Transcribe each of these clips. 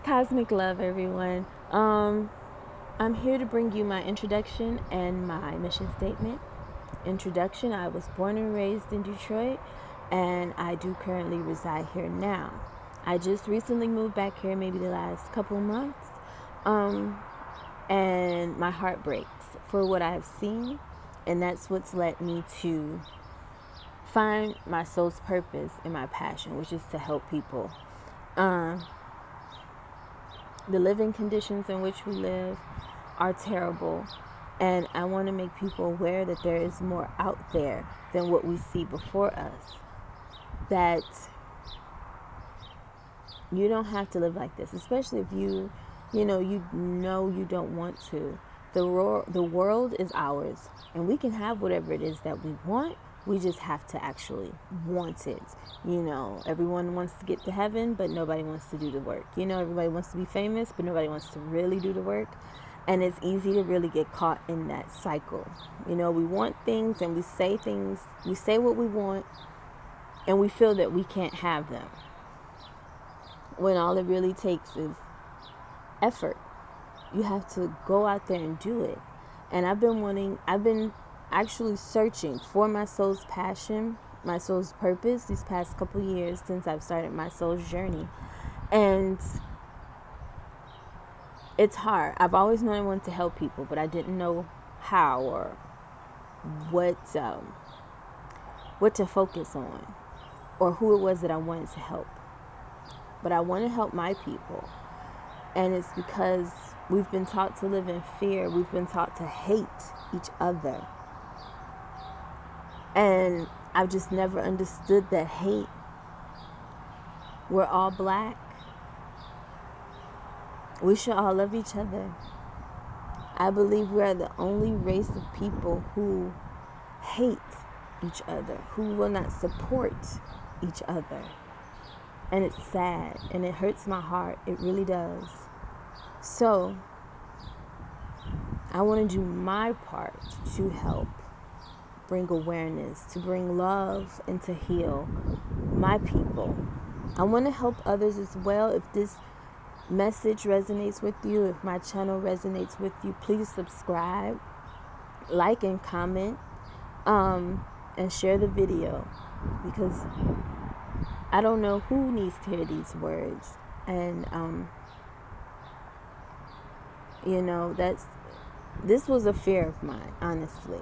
Cosmic love, everyone. I'm here to bring you my introduction and my mission statement. Introduction: I was born and raised in Detroit, and I do currently reside here now. I just recently moved back here, maybe the last couple months, and my heart breaks for what I have seen, and that's what's led me to find my soul's purpose and my passion, which is to help people. The living conditions in which we live are terrible, and I want to make people aware that there is more out there than what we see before us. That you don't have to live like this, especially if you don't want to. The world is ours, and we can have whatever it is that we want. We just have to actually want it. Everyone wants to get to heaven, but nobody wants to do the work. Everybody wants to be famous, but nobody wants to really do the work. And it's easy to really get caught in that cycle. We want things and we say what we want, and we feel that we can't have them. When all it really takes is effort. You have to go out there and do it. And I've been actually searching for my soul's passion, my soul's purpose these past couple years since I've started my soul's journey. And it's hard. I've always known I wanted to help people, but I didn't know how or what to focus on or who it was that I wanted to help. But I want to help my people. And it's because we've been taught to live in fear. We've been taught to hate each other. And I've just never understood that hate. We're all black. We should all love each other. I believe we are the only race of people who hate each other, who will not support each other. And it's sad, and it hurts my heart. It really does. So, I want to do my part to help bring awareness, to bring love, and to heal my people. I want to help others as well. If this message resonates with you, if my channel resonates with you, please subscribe, like, and comment, and share the video, because I don't know who needs to hear these words. And this was a fear of mine, honestly,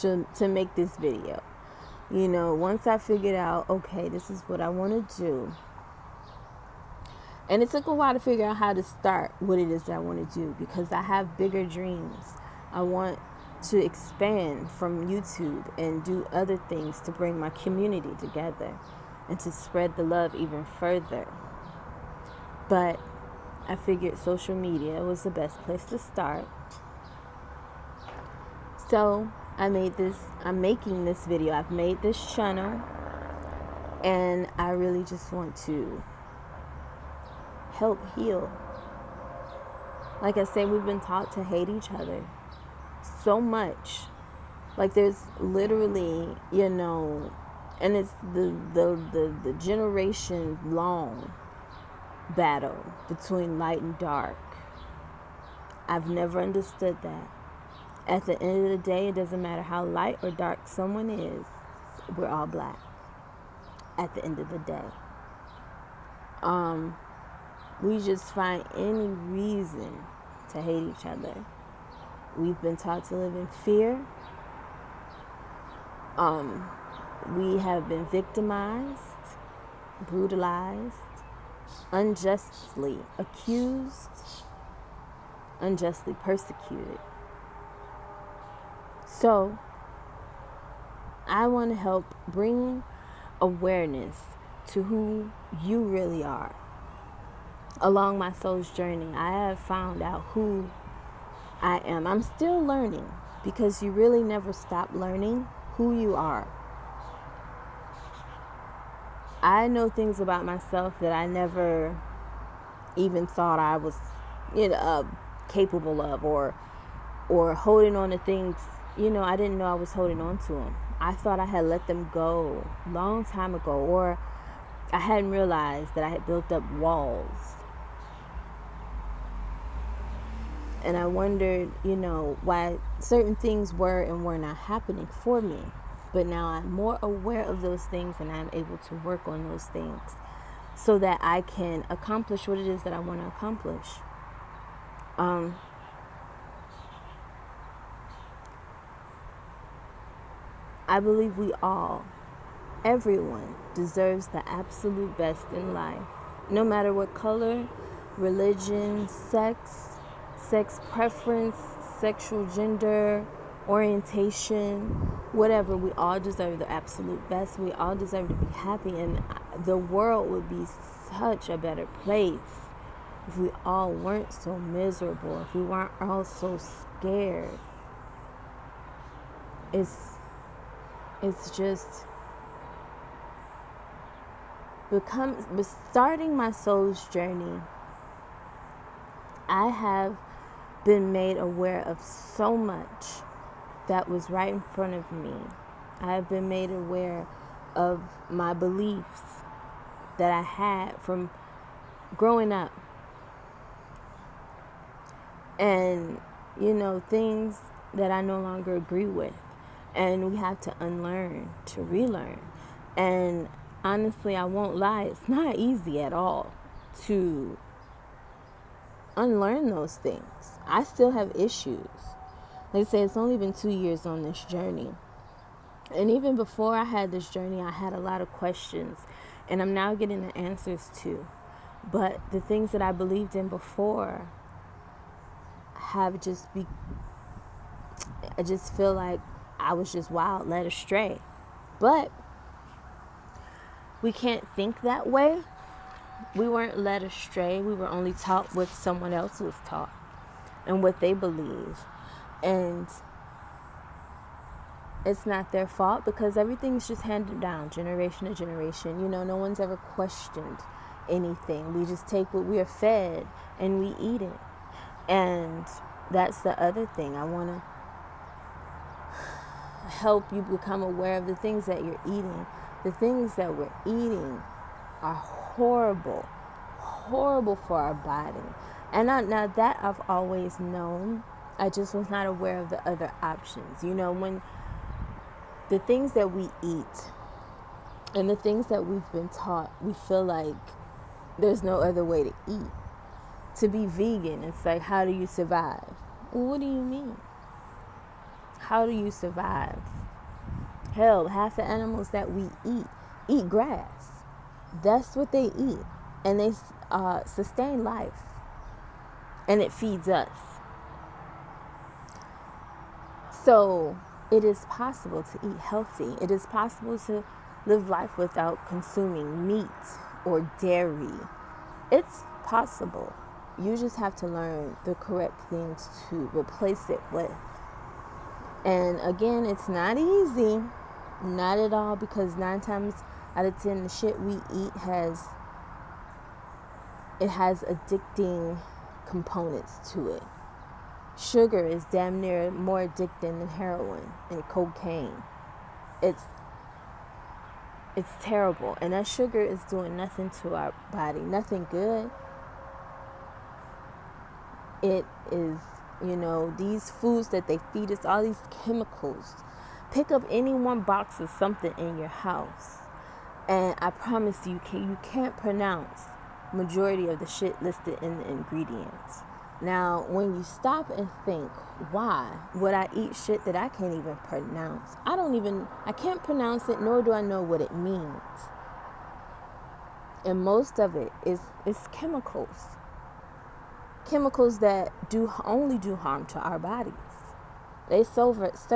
to make this video. Once I figured out, okay, this is what I want to do. And it took a while to figure out how to start what it is that I want to do, because I have bigger dreams. I want to expand from YouTube and do other things to bring my community together and to spread the love even further. But I figured social media was the best place to start. So I'm making this video. I've made this channel, and I really just want to help heal. Like I said, we've been taught to hate each other so much. Like there's literally, and it's the generation long battle between light and dark. I've never understood that. At the end of the day, it doesn't matter how light or dark someone is, we're all black at the end of the day. We just find any reason to hate each other. We've been taught to live in fear. We have been victimized, brutalized, unjustly accused, unjustly persecuted. So, I want to help bring awareness to who you really are. Along my soul's journey, I have found out who I am. I'm still learning, because you really never stop learning who you are. I know things about myself that I never even thought I was capable of, or holding on to things. I didn't know I was holding on to them. I thought I had let them go long time ago, or I hadn't realized that I had built up walls And I wondered, why certain things were and were not happening for me. But now I'm more aware of those things, and I'm able to work on those things so that I can accomplish what it is that I want to accomplish. I believe everyone deserves the absolute best in life. No matter what color, religion, sex preference, sexual gender, orientation, whatever, we all deserve the absolute best. We all deserve to be happy, and the world would be such a better place if we all weren't so miserable, if we weren't all so scared. It's just starting my soul's journey. I have been made aware of so much that was right in front of me. I have been made aware of my beliefs that I had from growing up. And, things that I no longer agree with. And we have to unlearn, to relearn. And honestly, I won't lie, it's not easy at all to unlearn those things. I still have issues. Like I say, it's only been 2 years on this journey. And even before I had this journey, I had a lot of questions. And I'm now getting the answers to. But the things that I believed in before have I just feel like I was just wild, led astray. But we can't think that way. We weren't led astray. We were only taught what someone else was taught and what they believe. And it's not their fault because everything's just handed down generation to generation. No one's ever questioned anything. We just take what we are fed and we eat it. And that's the other thing. I want to help you become aware of the things that you're eating. The things that we're eating are horrible for our body. And now that I've always known, I just was not aware of the other options. When the things that we eat and the things that we've been taught, we feel like there's no other way to eat. To be vegan, it's like, how do you survive? Well, what do you mean? How do you survive? Hell, half the animals that we eat grass. That's what they eat. And they sustain life. And it feeds us. So it is possible to eat healthy. It is possible to live life without consuming meat or dairy. It's possible. You just have to learn the correct things to replace it with. And again, it's not easy. Not at all, because 9 times out of 10 the shit we eat has addicting components to it. Sugar is damn near more addicting than heroin and cocaine. It's terrible. And that sugar is doing nothing to our body, nothing good. It is, these foods that they feed us, all these chemicals. Pick up any one box of something in your house, and I promise you can't pronounce majority of the shit listed in the ingredients. Now, when you stop and think, why would I eat shit that I can't even pronounce? I can't pronounce it, nor do I know what it means. And most of it is chemicals. Chemicals that only do harm to our bodies. They serve us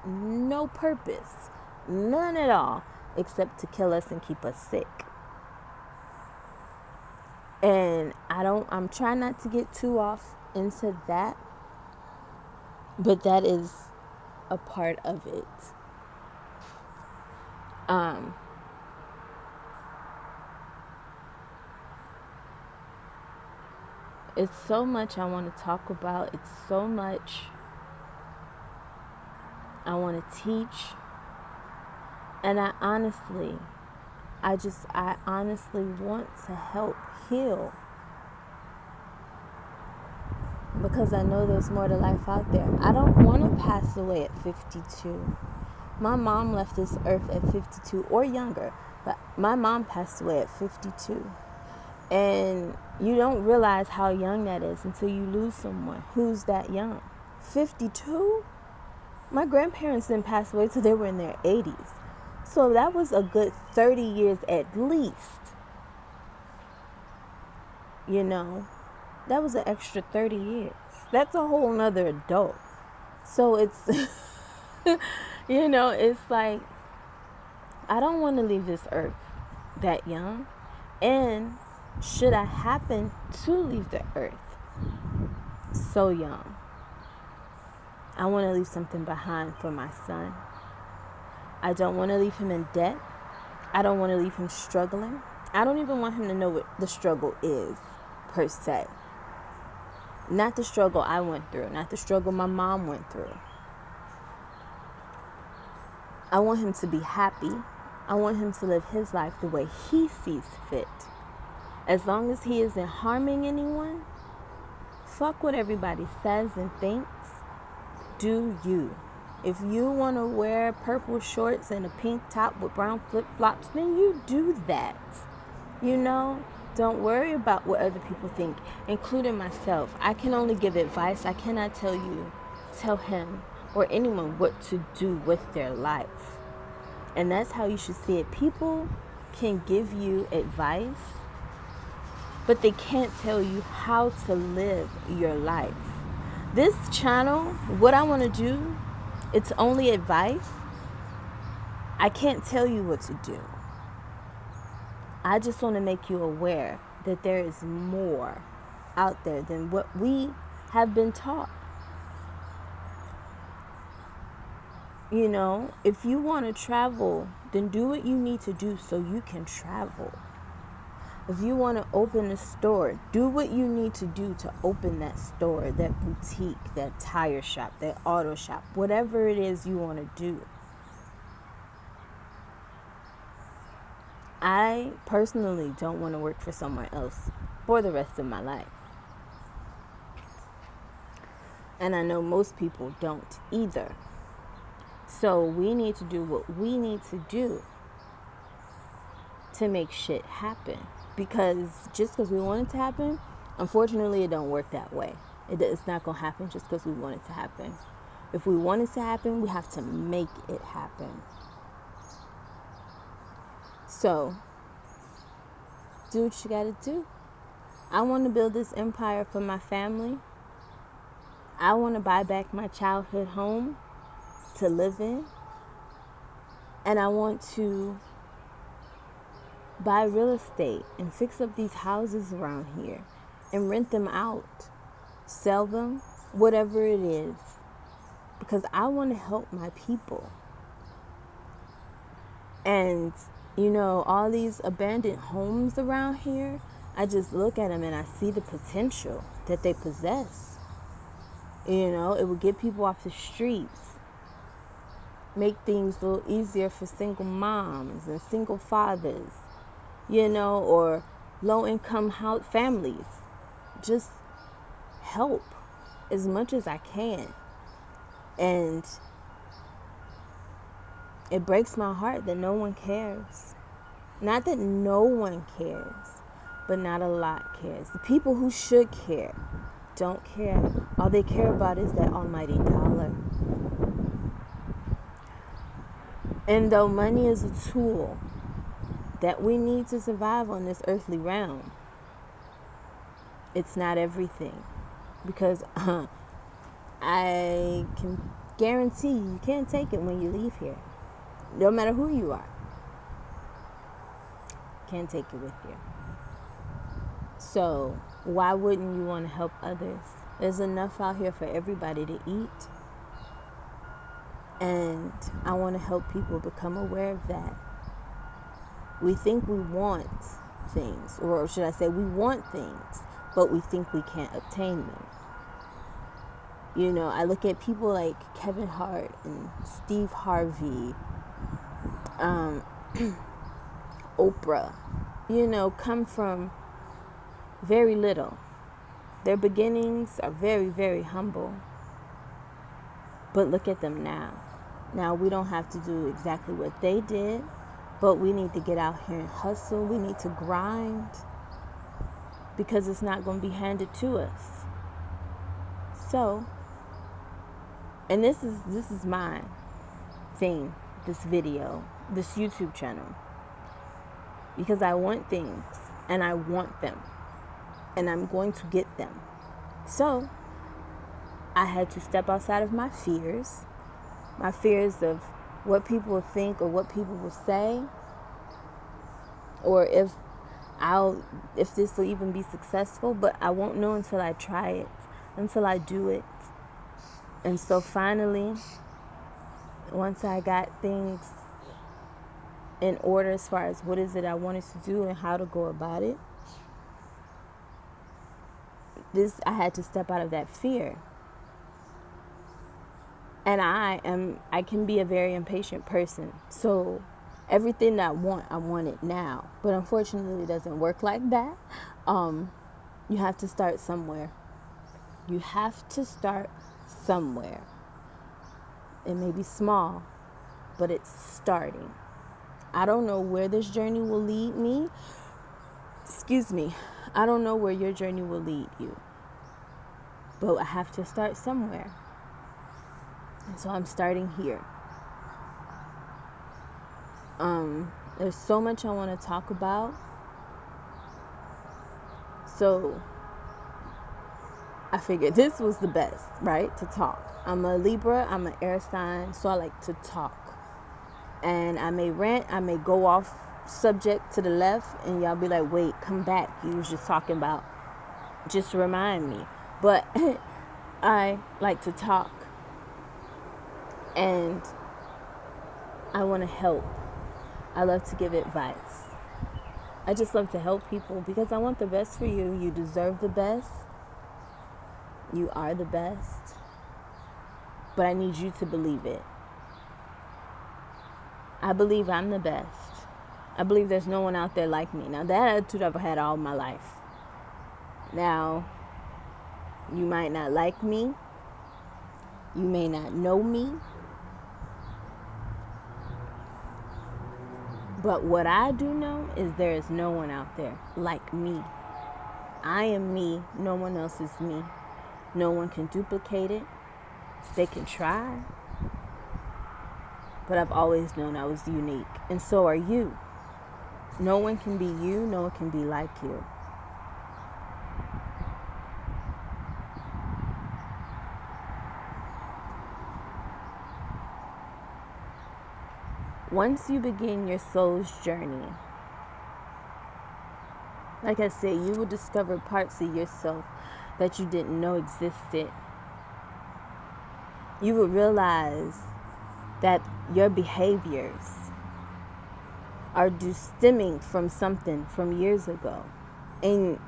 no purpose, none at all, except to kill us and keep us sick. And I'm trying not to get too off into that, but that is a part of it. It's so much I want to talk about. It's so much I want to teach. And I honestly want to help heal because I know there's more to life out there. I don't want to pass away at 52. My mom left this earth at 52 or younger, but my mom passed away at 52. And you don't realize how young that is until you lose someone who's that young. 52? My grandparents didn't pass away till they were in their 80s. So that was a good 30 years at least. You know, that was an extra 30 years. That's a whole nother adult. So it's, you know, it's like, I don't want to leave this earth that young. And should I happen to leave the earth so young, I want to leave something behind for my son. I don't want to leave him in debt. I don't want to leave him struggling. I don't even want him to know what the struggle is, per se. Not the struggle I went through, not the struggle my mom went through. I want him to be happy. I want him to live his life the way he sees fit. As long as he isn't harming anyone, fuck what everybody says and thinks. Do you. If you want to wear purple shorts and a pink top with brown flip-flops, then you do that. You know, don't worry about what other people think, including myself. I can only give advice. I cannot tell him or anyone what to do with their life. And that's how you should see it. People can give you advice, but they can't tell you how to live your life. This channel, what I want to do, it's only advice. I can't tell you what to do. I just want to make you aware that there is more out there than what we have been taught. You know, if you want to travel, then do what you need to do so you can travel. If you want to open a store, do what you need to do to open that store, that boutique, that tire shop, that auto shop, whatever it is you want to do. I personally don't want to work for someone else for the rest of my life. And I know most people don't either. So we need to do what we need to do to make shit happen. Because just because we want it to happen, unfortunately, it don't work that way. It's not going to happen just because we want it to happen. If we want it to happen, we have to make it happen. So, do what you got to do. I want to build this empire for my family. I want to buy back my childhood home to live in. And I want to buy real estate and fix up these houses around here and rent them out, sell them, whatever it is, because I want to help my people. And you know, all these abandoned homes around here, I just look at them and I see the potential that they possess. You know, it would get people off the streets, make things a little easier for single moms and single fathers, you know, or low-income families. Just help as much as I can. And it breaks my heart that no one cares. Not that no one cares, but not a lot cares. The people who should care don't care. All they care about is that almighty dollar. And though money is a tool that we need to survive on this earthly realm, it's not everything. Because I can guarantee you can't take it when you leave here. No matter who you are. Can't take it with you. So why wouldn't you want to help others? There's enough out here for everybody to eat. And I want to help people become aware of that. We think we want things, or should I say we want things, but we think we can't obtain them. You know, I look at people like Kevin Hart and Steve Harvey, Oprah, you know, come from very little. Their beginnings are very, very humble. But look at them now. Now we don't have to do exactly what they did, but we need to get out here and hustle. We need to grind because it's not going to be handed to us. So, and this is my thing, this video, this YouTube channel, because I want things and I want them and I'm going to get them. So I had to step outside of my fears of what people will think or what people will say, or if this will even be successful. But I won't know until I try it, until I do it. And so finally, once I got things in order as far as what is it I wanted to do and how to go about it, I had to step out of that fear. And I can be a very impatient person. So everything that I want it now. But unfortunately, it doesn't work like that. You have to start somewhere. You have to start somewhere. It may be small, but it's starting. I don't know where this journey will lead me. I don't know where your journey will lead you. But I have to start somewhere. And so I'm starting here. There's so much I want to talk about. So I figured this was the best, right? To talk. I'm a Libra, I'm an air sign, so I like to talk. And I may rant, I may go off subject to the left, and y'all be like, wait, come back. You was just talking about, just remind me. But I like to talk. And I want to help. I love to give advice. I just love to help people because I want the best for you. You deserve the best. You are the best. But I need you to believe it. I believe I'm the best. I believe there's no one out there like me. Now, that attitude I've had all my life. Now, you might not like me. You may not know me. But what I do know is there is no one out there like me. I am me. No one else is me. No one can duplicate it. They can try. But I've always known I was unique. And so are you. No one can be you. No one can be like you. Once you begin your soul's journey, like I said, you will discover parts of yourself that you didn't know existed. You will realize that your behaviors are stemming from something from years ago. And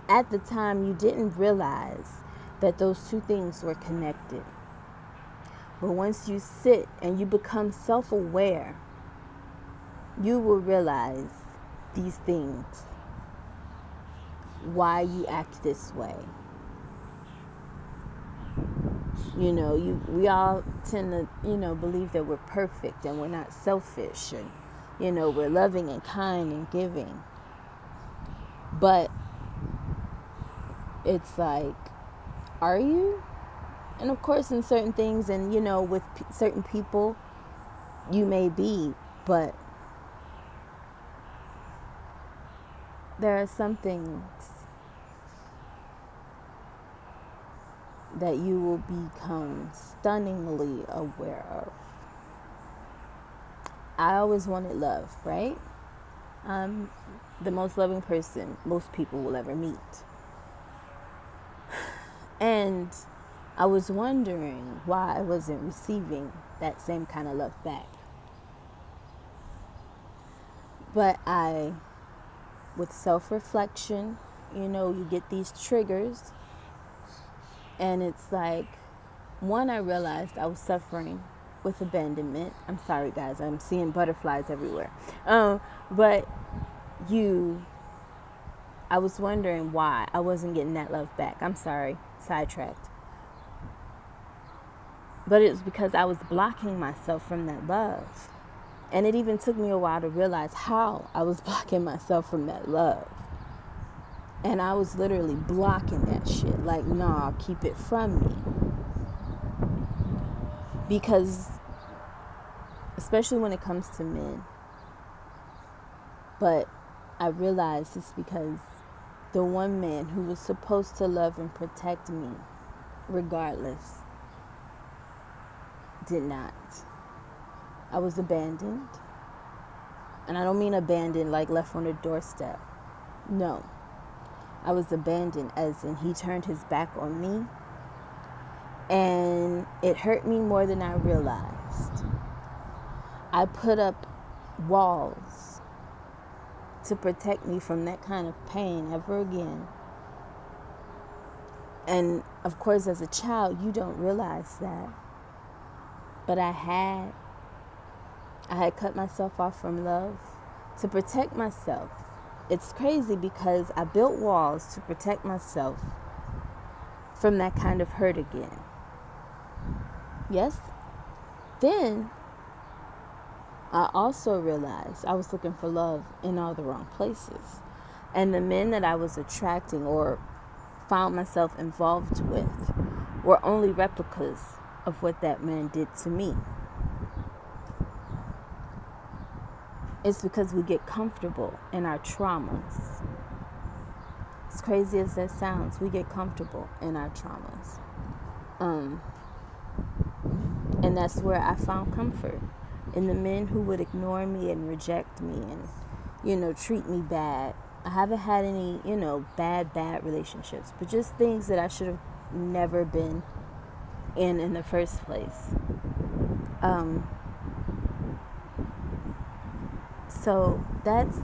at the time, you didn't realize that those two things were connected. But once you sit and you become self-aware, you will realize these things, why you act this way. You know, we all tend to, believe that we're perfect and we're not selfish and, we're loving and kind and giving. But it's like, are you? And of course, in certain things and, with certain people, you may be, but there are some things that you will become stunningly aware of. I always wanted love, right? I'm the most loving person most people will ever meet. And I was wondering why I wasn't receiving that same kind of love back. But with self-reflection, you get these triggers. And it's like, one, I realized I was suffering with abandonment. I'm sorry, guys. I'm seeing butterflies everywhere. But you I was wondering why I wasn't getting that love back. I'm sorry, sidetracked. But it was because I was blocking myself from that love. And it even took me a while to realize how I was blocking myself from that love. And I was literally blocking that shit. Like, nah, keep it from me. Because, especially when it comes to men. But I realized it's because the one man who was supposed to love and protect me, regardless, did not. I was abandoned. And I don't mean abandoned like left on the doorstep. No. I was abandoned as in he turned his back on me. And it hurt me more than I realized. I put up walls to protect me from that kind of pain ever again. And of course, as a child, you don't realize that. But I had cut myself off from love to protect myself. It's crazy because I built walls to protect myself from that kind of hurt again. Yes. Then I also realized I was looking for love in all the wrong places. And the men that I was attracting or found myself involved with were only replicas of what that man did to me. It's because we get comfortable in our traumas. As crazy as that sounds, we get comfortable in our traumas. And that's where I found comfort. In the men who would ignore me and reject me and, treat me bad. I haven't had any, bad relationships, but just things that I should have never been in the first place. So that's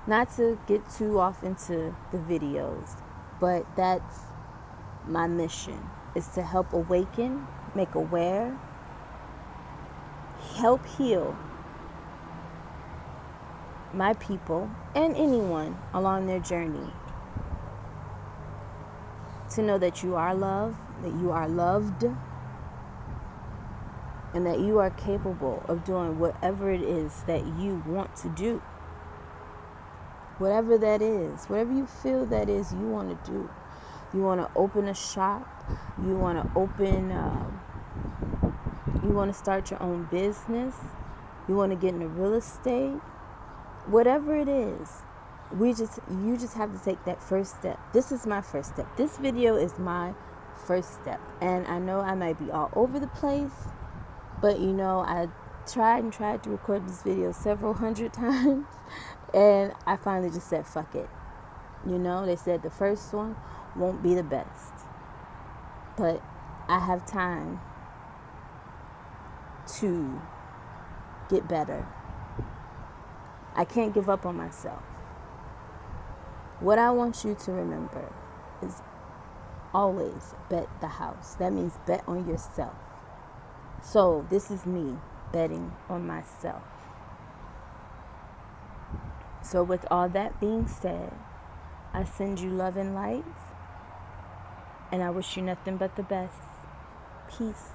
not to get too off into the videos, but that's my mission, is to help awaken, make aware, help heal my people and anyone along their journey to know that you are loved, that you are loved, and that you are capable of doing whatever it is that you want to do. Whatever that is, whatever you feel that is you want to do. You want to open a shop, you want to start your own business, you want to get into real estate, whatever it is, you just have to take that first step. This is my first step. This video is my first step. And I know I might be all over the place, but I tried to record this video several hundred times, and I finally just said, fuck it. They said the first one won't be the best, but I have time to get better. I can't give up on myself. What I want you to remember is always bet the house. That means bet on yourself. So this is me betting on myself. So with all that being said, I send you love and light, and I wish you nothing but the best. Peace.